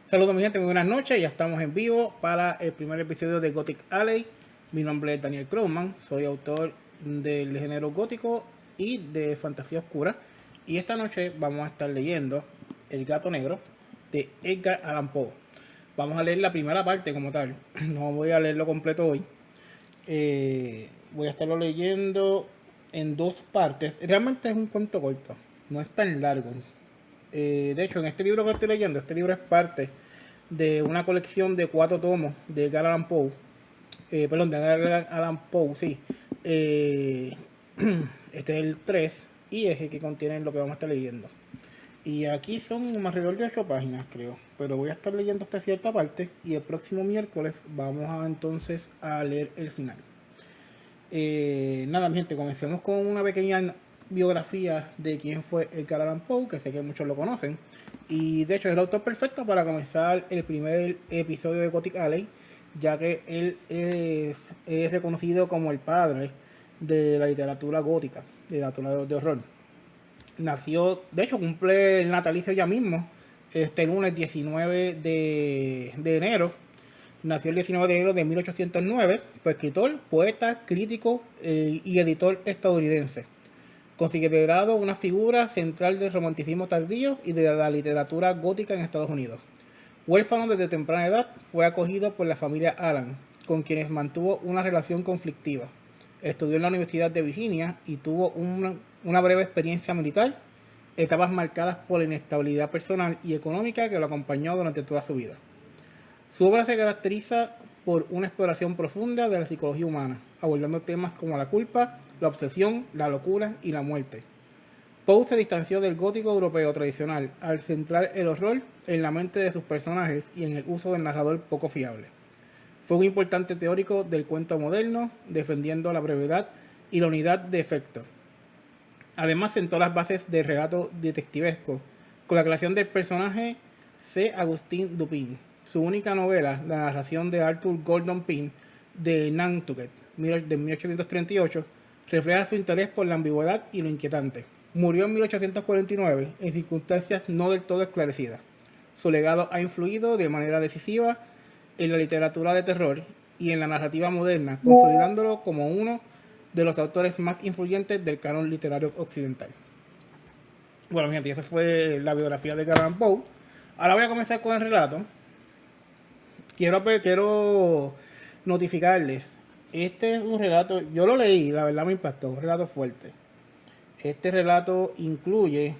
Saludos mi gente, muy buenas noches, ya estamos en vivo para el primer episodio de Gothic Alley. Mi nombre es Daniel Crowman, soy autor del género gótico y de fantasía oscura. Y esta noche vamos a estar leyendo El gato negro de Edgar Allan Poe. Vamos a leer la primera parte como tal, no voy a leerlo completo hoy. Voy a estarlo leyendo en dos partes. Realmente es un cuento corto, no es tan largo. De hecho, en este libro que estoy leyendo, este libro es parte de una colección de 4 tomos de Edgar Allan Poe. Perdón, de Edgar Allan Poe, sí. Eh, este es el 3 y es el que contiene lo que vamos a estar leyendo. Y aquí son alrededor de 8 páginas, creo. Pero voy a estar leyendo hasta cierta parte y el próximo miércoles vamos a entonces a leer el final. Nada, mi gente, comencemos con una pequeña biografía de quién fue Edgar Allan Poe, que sé que muchos lo conocen. Y de hecho es el autor perfecto para comenzar el primer episodio de Gothic Alley, ya que él es reconocido como el padre de la literatura gótica, de la literatura de horror. Nació, de hecho cumple el natalicio ya mismo, este lunes 19 de enero. Nació el 19 de enero de 1809, fue escritor, poeta, crítico y editor estadounidense. Considerado una figura central del romanticismo tardío y de la literatura gótica en Estados Unidos. Huérfano desde temprana edad, fue acogido por la familia Allan, con quienes mantuvo una relación conflictiva. Estudió en la Universidad de Virginia y tuvo una breve experiencia militar, etapas marcadas por la inestabilidad personal y económica que lo acompañó durante toda su vida. Su obra se caracteriza por una exploración profunda de la psicología humana, abordando temas como la culpa, la obsesión, la locura y la muerte. Poe se distanció del gótico europeo tradicional al centrar el horror en la mente de sus personajes y en el uso del narrador poco fiable. Fue un importante teórico del cuento moderno, defendiendo la brevedad y la unidad de efecto. Además, sentó las bases del relato detectivesco, con la creación del personaje C. Agustín Dupin. Su única novela, la narración de Arthur Gordon Pym de Nantucket, de 1838, refleja su interés por la ambigüedad y lo inquietante. Murió en 1849 en circunstancias no del todo esclarecidas. Su legado ha influido de manera decisiva en la literatura de terror y en la narrativa moderna, consolidándolo como uno de los autores más influyentes del canon literario occidental. Bueno, mi gente, esa fue la biografía de Edgar Allan Poe. Ahora voy a comenzar con el relato. Quiero notificarles. Este es un relato, yo lo leí, la verdad me impactó, un relato fuerte. Este relato incluye,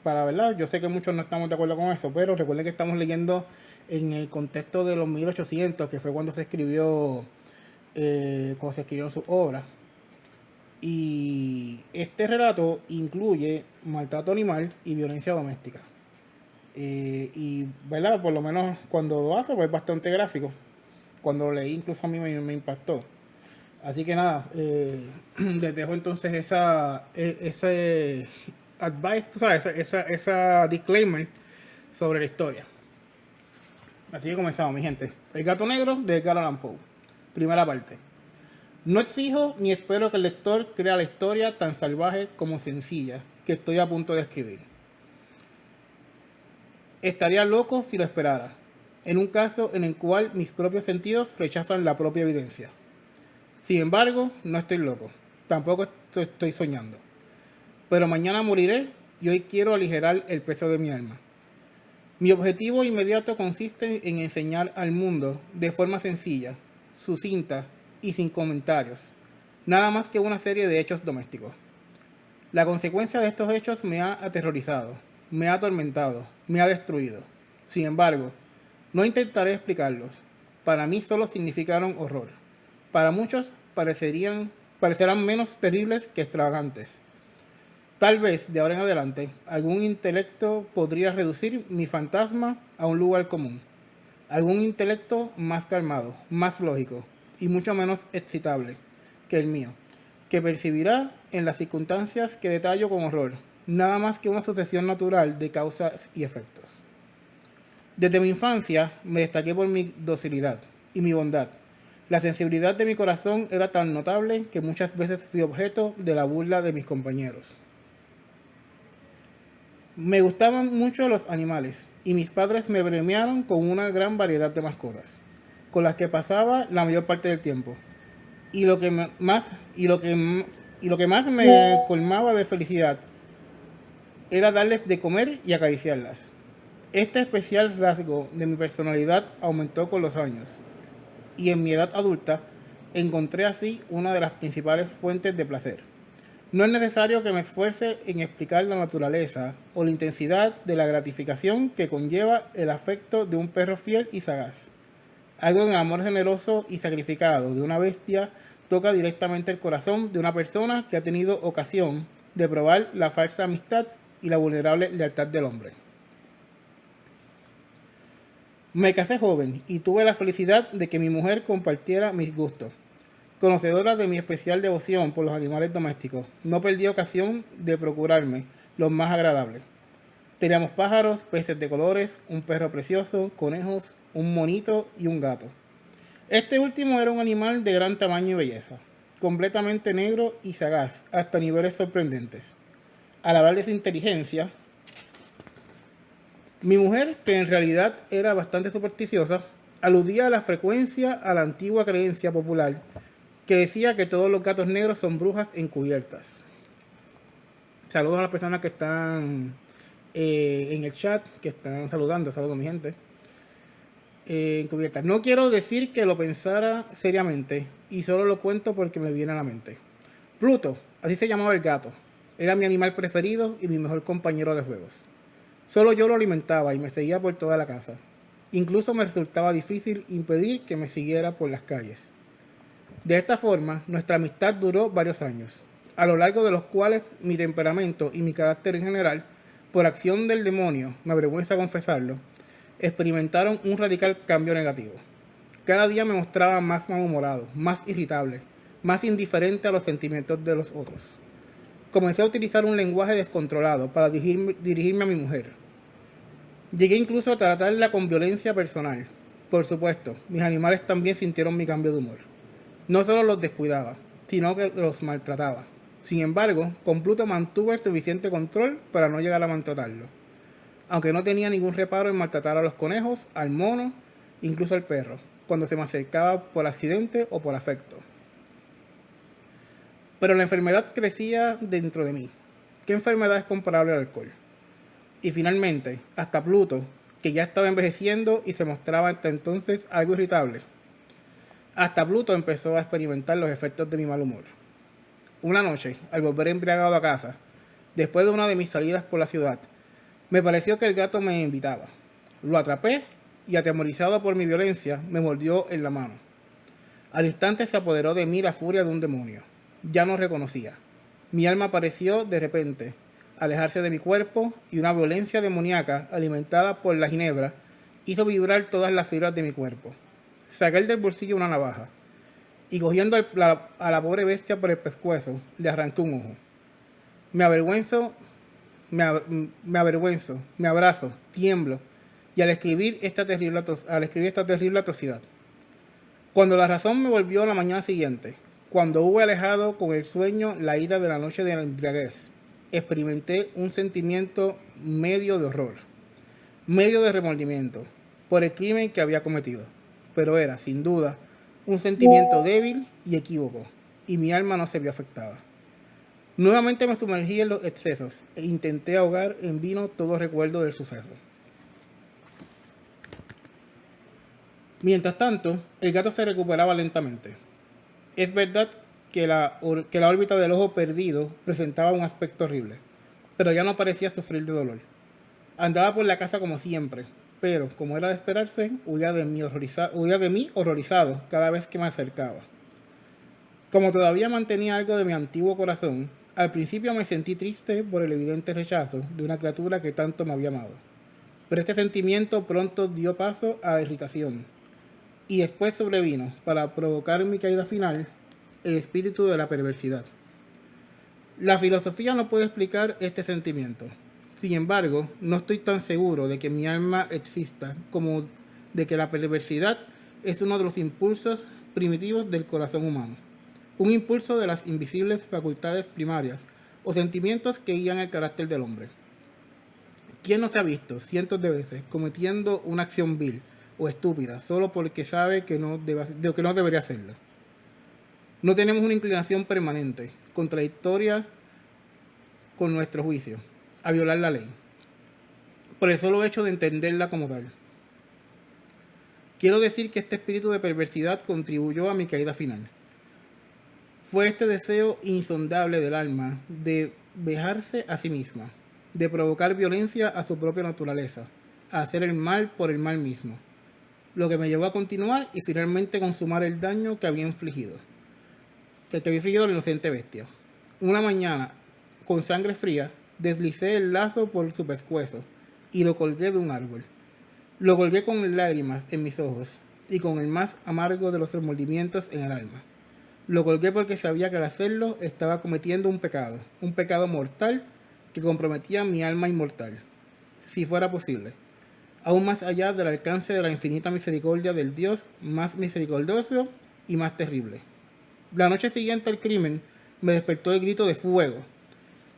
para verdad, yo sé que muchos no estamos de acuerdo con eso, pero recuerden que estamos leyendo en el contexto de los 1800, que fue cuando se escribió su obra. Y este relato incluye maltrato animal y violencia doméstica. Y, ¿verdad? Por lo menos cuando lo hace, pues es bastante gráfico. Cuando lo leí, incluso a mí me impactó. Así que nada, les dejo entonces ese advice, tú sabes, esa disclaimer sobre la historia. Así que comenzamos, mi gente. El gato negro de Edgar Allan Poe. Primera parte. No exijo ni espero que el lector crea la historia tan salvaje como sencilla que estoy a punto de escribir. Estaría loco si lo esperara, en un caso en el cual mis propios sentidos rechazan la propia evidencia. Sin embargo, no estoy loco, tampoco estoy soñando. Pero mañana moriré y hoy quiero aligerar el peso de mi alma. Mi objetivo inmediato consiste en enseñar al mundo de forma sencilla, sucinta y sin comentarios, nada más que una serie de hechos domésticos. La consecuencia de estos hechos me ha aterrorizado, me ha atormentado, me ha destruido. Sin embargo, no intentaré explicarlos. Para mí solo significaron horror. Para muchos parecerán menos terribles que extravagantes. Tal vez, de ahora en adelante, algún intelecto podría reducir mi fantasma a un lugar común. Algún intelecto más calmado, más lógico y mucho menos excitable que el mío, que percibirá en las circunstancias que detallo con horror, nada más que una sucesión natural de causas y efectos. Desde mi infancia me destaqué por mi docilidad y mi bondad. La sensibilidad de mi corazón era tan notable que muchas veces fui objeto de la burla de mis compañeros. Me gustaban mucho los animales y mis padres me premiaron con una gran variedad de mascotas, con las que pasaba la mayor parte del tiempo. Y lo que más y lo que más me colmaba de felicidad era darles de comer y acariciarlas. Este especial rasgo de mi personalidad aumentó con los años y en mi edad adulta encontré así una de las principales fuentes de placer. No es necesario que me esfuerce en explicar la naturaleza o la intensidad de la gratificación que conlleva el afecto de un perro fiel y sagaz. Algo en el amor generoso y sacrificado de una bestia toca directamente el corazón de una persona que ha tenido ocasión de probar la falsa amistad y la vulnerable lealtad del hombre. Me casé joven y tuve la felicidad de que mi mujer compartiera mis gustos. Conocedora de mi especial devoción por los animales domésticos, no perdí ocasión de procurarme los más agradables. Teníamos pájaros, peces de colores, un perro precioso, conejos, un monito y un gato. Este último era un animal de gran tamaño y belleza, completamente negro y sagaz, hasta niveles sorprendentes. Al hablar de su inteligencia, mi mujer, que en realidad era bastante supersticiosa, aludía a la frecuencia a la antigua creencia popular que decía que todos los gatos negros son brujas encubiertas. Saludos a las personas que están en el chat, que están saludando. Saludos, mi gente. Encubiertas. No quiero decir que lo pensara seriamente y solo lo cuento porque me viene a la mente. Pluto, así se llamaba el gato, era mi animal preferido y mi mejor compañero de juegos. Solo yo lo alimentaba y me seguía por toda la casa. Incluso me resultaba difícil impedir que me siguiera por las calles. De esta forma, nuestra amistad duró varios años, a lo largo de los cuales mi temperamento y mi carácter en general, por acción del demonio, me avergüenza confesarlo, experimentaron un radical cambio negativo. Cada día me mostraba más malhumorado, más irritable, más indiferente a los sentimientos de los otros. Comencé a utilizar un lenguaje descontrolado para dirigirme a mi mujer. Llegué incluso a tratarla con violencia personal. Por supuesto, mis animales también sintieron mi cambio de humor. No solo los descuidaba, sino que los maltrataba. Sin embargo, con Pluto mantuve el suficiente control para no llegar a maltratarlo. Aunque no tenía ningún reparo en maltratar a los conejos, al mono, incluso al perro, cuando se me acercaba por accidente o por afecto. Pero la enfermedad crecía dentro de mí. ¿Qué enfermedad es comparable al alcohol? Y finalmente, hasta Pluto, que ya estaba envejeciendo y se mostraba hasta entonces algo irritable. Hasta Pluto empezó a experimentar los efectos de mi mal humor. Una noche, al volver embriagado a casa, después de una de mis salidas por la ciudad, me pareció que el gato me invitaba. Lo atrapé y, atemorizado por mi violencia, me mordió en la mano. Al instante se apoderó de mí la furia de un demonio. Ya no reconocía. Mi alma pareció, de repente, alejarse de mi cuerpo y una violencia demoníaca, alimentada por la ginebra, hizo vibrar todas las fibras de mi cuerpo. Saqué del bolsillo una navaja y, cogiendo a la pobre bestia por el pescuezo, le arranqué un ojo. Me avergüenzo, me abrazo, tiemblo, y al escribir esta terrible atrocidad. Cuando la razón me volvió la mañana siguiente, cuando hube alejado con el sueño la ira de la noche de la embriaguez, experimenté un sentimiento medio de horror, medio de remordimiento, por el crimen que había cometido. Pero era, sin duda, un sentimiento débil y equívoco, y mi alma no se vio afectada. Nuevamente me sumergí en los excesos e intenté ahogar en vino todo recuerdo del suceso. Mientras tanto, el gato se recuperaba lentamente. Es verdad que la órbita del ojo perdido presentaba un aspecto horrible, pero ya no parecía sufrir de dolor. Andaba por la casa como siempre, pero, como era de esperarse, huía de mí horrorizado cada vez que me acercaba. Como todavía mantenía algo de mi antiguo corazón, al principio me sentí triste por el evidente rechazo de una criatura que tanto me había amado. Pero este sentimiento pronto dio paso a la irritación, y después sobrevino, para provocar mi caída final, el espíritu de la perversidad. La filosofía no puede explicar este sentimiento. Sin embargo, no estoy tan seguro de que mi alma exista como de que la perversidad es uno de los impulsos primitivos del corazón humano. Un impulso de las invisibles facultades primarias o sentimientos que guían el carácter del hombre. ¿Quién no se ha visto cientos de veces cometiendo una acción vil o estúpida solo porque sabe que que no debería hacerlo? No tenemos una inclinación permanente, contradictoria con nuestro juicio, a violar la ley, por el solo hecho de entenderla como tal. Quiero decir que este espíritu de perversidad contribuyó a mi caída final. Fue este deseo insondable del alma de vejarse a sí misma, de provocar violencia a su propia naturaleza, a hacer el mal por el mal mismo, lo que me llevó a continuar y finalmente consumar el daño que había infligido la inocente bestia. Una mañana, con sangre fría, deslicé el lazo por su pescuezo y lo colgué de un árbol. Lo colgué con lágrimas en mis ojos y con el más amargo de los remordimientos en el alma. Lo colgué porque sabía que al hacerlo estaba cometiendo un pecado mortal que comprometía mi alma inmortal, si fuera posible, aún más allá del alcance de la infinita misericordia del Dios más misericordioso y más terrible. La noche siguiente al crimen me despertó el grito de fuego.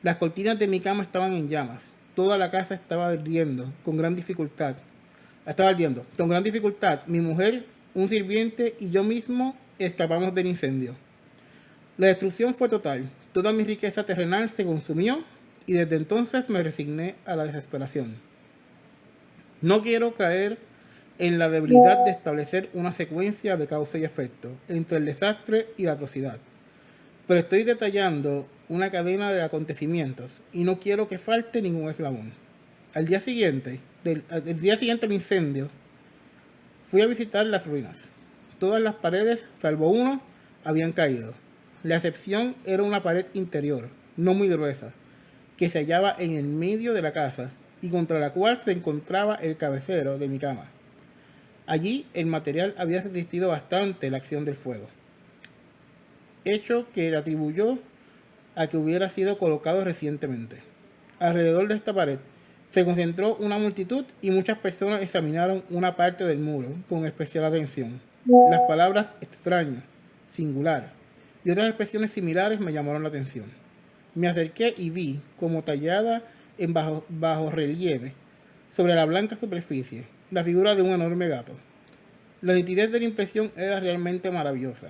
Las cortinas de mi cama estaban en llamas. Toda la casa estaba ardiendo con gran dificultad. Mi mujer, un sirviente y yo mismo escapamos del incendio. La destrucción fue total. Toda mi riqueza terrenal se consumió y desde entonces me resigné a la desesperación. No quiero caer en la debilidad de establecer una secuencia de causa y efecto entre el desastre y la atrocidad, pero estoy detallando una cadena de acontecimientos y no quiero que falte ningún eslabón. Al día siguiente del incendio, fui a visitar las ruinas. Todas las paredes, salvo uno, habían caído. La excepción era una pared interior, no muy gruesa, que se hallaba en el medio de la casa y contra la cual se encontraba el cabecero de mi cama. Allí el material había resistido bastante la acción del fuego, hecho que le atribuyó a que hubiera sido colocado recientemente. Alrededor de esta pared se concentró una multitud y muchas personas examinaron una parte del muro con especial atención. Las palabras extraño, singular y otras expresiones similares me llamaron la atención. Me acerqué y vi, como tallada en bajo relieve, sobre la blanca superficie, la figura de un enorme gato. La nitidez de la impresión era realmente maravillosa.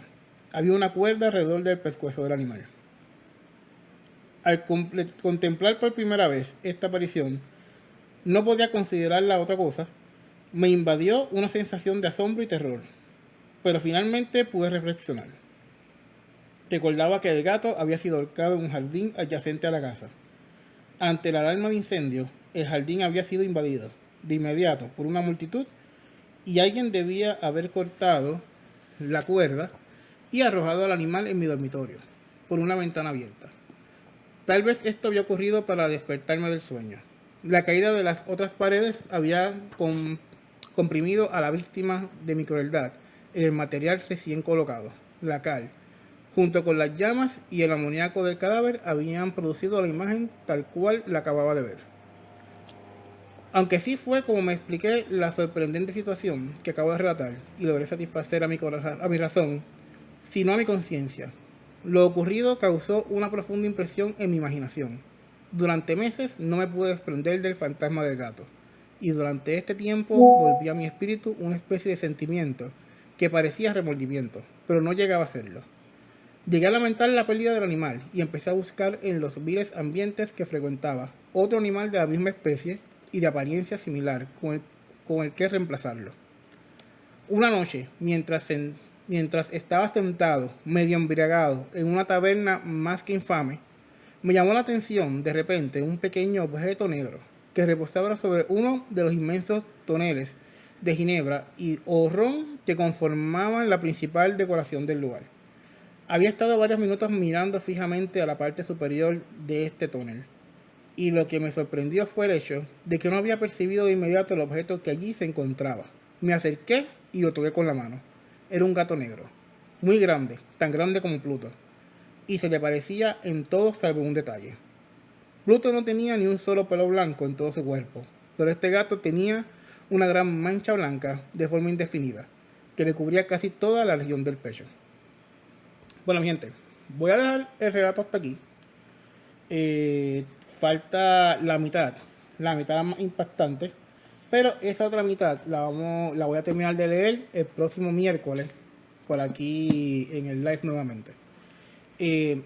Había una cuerda alrededor del pescuezo del animal. Al contemplar por primera vez esta aparición, no podía considerarla otra cosa. Me invadió una sensación de asombro y terror, pero finalmente pude reflexionar. Recordaba que el gato había sido ahorcado en un jardín adyacente a la casa. Ante la alarma de incendio, el jardín había sido invadido de inmediato por una multitud y alguien debía haber cortado la cuerda y arrojado al animal en mi dormitorio, por una ventana abierta. Tal vez esto había ocurrido para despertarme del sueño. La caída de las otras paredes había comprimido a la víctima de mi crueldad en el material recién colocado, la cal. Junto con las llamas y el amoníaco del cadáver habían producido la imagen tal cual la acababa de ver. Aunque sí fue como me expliqué la sorprendente situación que acabo de relatar y logré satisfacer a mi razón, sino a mi conciencia. Lo ocurrido causó una profunda impresión en mi imaginación. Durante meses no me pude desprender del fantasma del gato, y durante este tiempo volví a mi espíritu una especie de sentimiento que parecía remordimiento, pero no llegaba a serlo. Llegué a lamentar la pérdida del animal y empecé a buscar en los viles ambientes que frecuentaba otro animal de la misma especie y de apariencia similar con el que reemplazarlo. Una noche, mientras estaba sentado, medio embriagado, en una taberna más que infame, me llamó la atención de repente un pequeño objeto negro que reposaba sobre uno de los inmensos toneles de ginebra o ron que conformaban la principal decoración del lugar. Había estado varios minutos mirando fijamente a la parte superior de este tonel, y lo que me sorprendió fue el hecho de que no había percibido de inmediato el objeto que allí se encontraba. Me acerqué y lo toqué con la mano. Era un gato negro, muy grande, tan grande como Pluto, y se le parecía en todo salvo un detalle. Pluto no tenía ni un solo pelo blanco en todo su cuerpo, pero este gato tenía una gran mancha blanca de forma indefinida, que le cubría casi toda la región del pecho. Bueno, mi gente, voy a dejar el relato hasta aquí. Falta la mitad la mitad más impactante. Pero esa otra mitad la voy a terminar de leer el próximo miércoles, por aquí en el live nuevamente.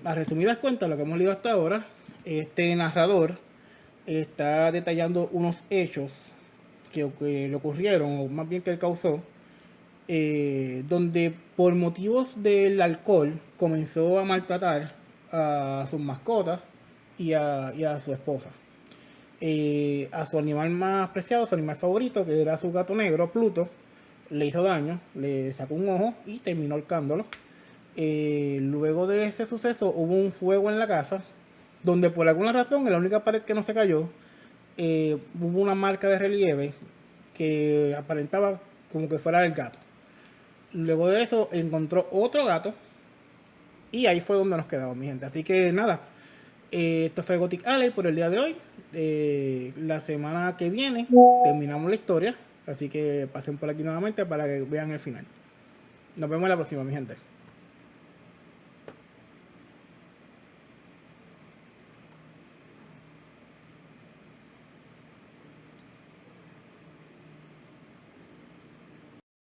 A resumidas cuentas, lo que hemos leído hasta ahora, este narrador está detallando unos hechos que le ocurrieron, o más bien que él causó, donde por motivos del alcohol comenzó a maltratar a sus mascotas y a su esposa. A su animal más preciado, su animal favorito, que era su gato negro, Pluto, le hizo daño, le sacó un ojo y terminó ahorcándolo. Luego de ese suceso hubo un fuego en la casa, donde por alguna razón, en la única pared que no se cayó, hubo una marca de relieve que aparentaba como que fuera el gato. Luego de eso encontró otro gato y ahí fue donde nos quedamos, mi gente. Así que nada, esto fue Gothic Alley por el día de hoy. La semana que viene terminamos la historia, así que pasen por aquí nuevamente para que vean el final. Nos vemos la próxima, mi gente.